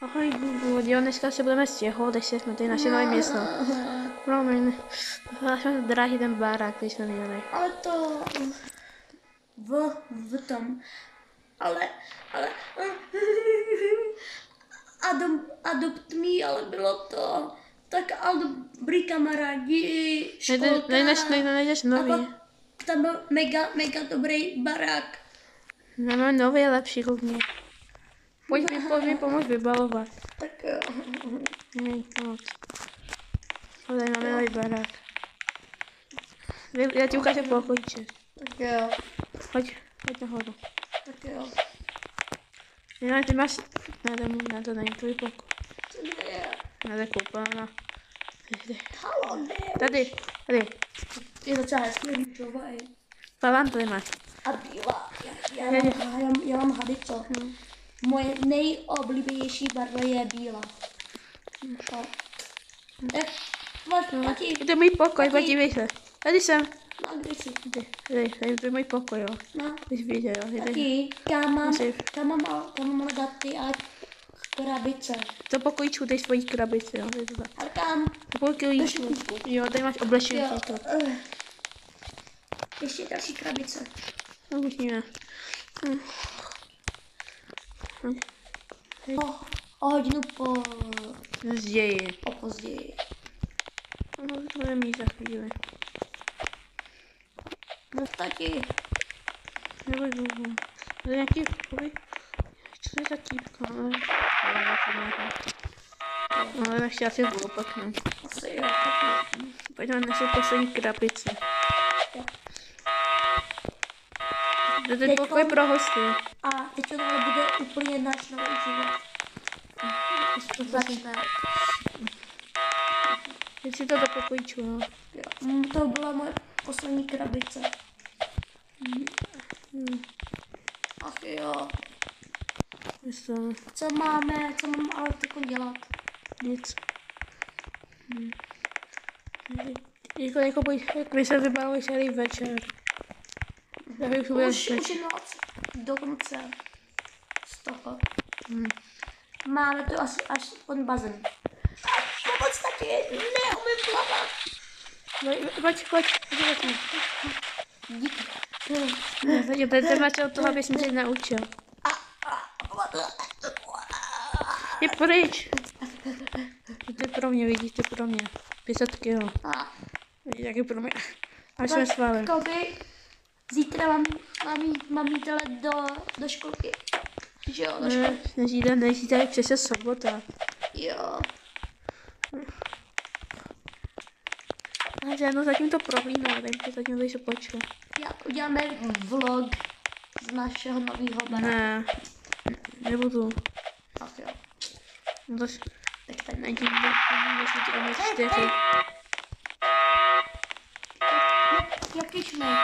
Ahoj Google, jo, dneska se budeme stěhovat, ještě jsme tady naše nové město. Promiň, jsme drahý ten barák, který jsme měli. Ale to v tom, ale adopt me, ale bylo to tak ale dobrý kamarádi, školka. Nejdeš nový. A pak tam byl mega dobrý barák. Máme nový, lepší, koukni. Pojď mi pomoct vybalovat. Tak jo. Není pomoc. Tady máme nový barák. Já ti ukážu pokojíček. Tak jo. Pojď nahoru. Tak jo. Jinak ty máš... Ne, to není tvůj pokoj. Co to je? Ne, to je koupelna. Halo, ne. Tady. Je docela hezký rýčovej. Pavan tady máš. A bílá. Já mám hadico. Moje nejoblíbenější barva je bílá. Platí. To je můj pokoj, podívej se. Tady jsem. No, kde jsi? Tady, to je můj pokoj, jo. No. Když viděl, jo. Taky, tam mám ale daty a krabice. To pokojíčku, tady svojí krabici, jo. Ale kam? To pokojíčku. Jo, tady máš oblečení. Ještě další krabice. No, uvidíme. O hodinu Později. později. No, to budeme mít za chvíli. No taky. Nebo dlouho. To je nějaký takový... Co to je za típka? No, ale ještě asi opaknu. Asi jo. Pojďme na naše poslední krabici. To je pokoj pro hosty. A teď to ale bude úplně náš nový život. To začne. Teď si to do pokojíčku, no. To byla moje poslední krabice. Ach jo. Co mám ale teď dělat? Nic. Jako jak vy se vybaluješ celý večer. Už je noc. Dokonce. Z toho. Máme tu až pod bazén. V podstatě neumím plavat. Pojď. Díky. Tady máš od toho, abys mě naučil. Je pryč. Ty pro mě, vidíš, ty pro mě. 500 kilo. Vidíš, jak je pro mě. Až jsme svali. Zítra mám jít ale do školky. Že jo, do školky. Nezítra je přece sobota. Jo. Já zatím to prohlídnu, takže zatím tady se počkat. Uděláme vlog z našeho nového baráku. Ne, nebudu. Ach jo. No to Tak tady není, jestli ti dáme 4. Jaký šmejk?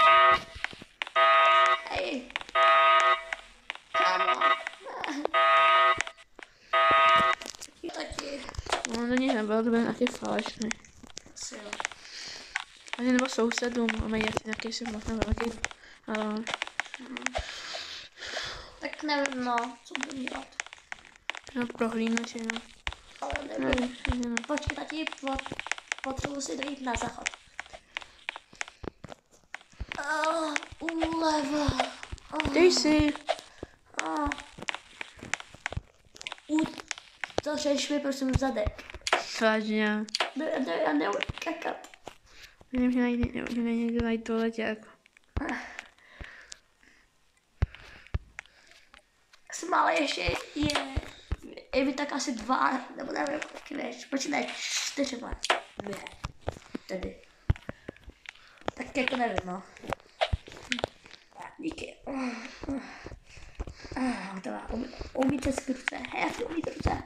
Hej. Kámo. Taky. No to nic nebylo, to byl nějaký falešný. Asi jo. Ani nebo sousedům, máme nějaký si možná velký, ale... Tak nevím, no, co budu dělat. No prohlídnout, no. Ale nevím. Počkej, tati, potřebuji si dojít na záchod. Úleva. Dej si. Utřeš mi prosím zadek. Vážně. Já neumím kakat. Nevím, že někdo najít toaletě jako. Jsem ale ještě je mi tak asi 2, nebo nevím, taky než. Počkej, 4 let. Ne. Tedy. Tak jako nevím, no. Díky. Umíte si ruce. Já si umíte ruce.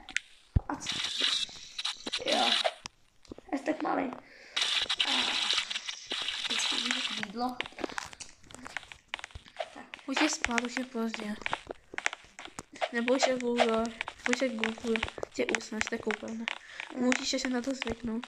Jo. Já jsem tak malý. Jídlo. Už je spát, už je pozdě. Neboj se Google, tě usneš, to je koupelna. Musíš se na to zvyknout.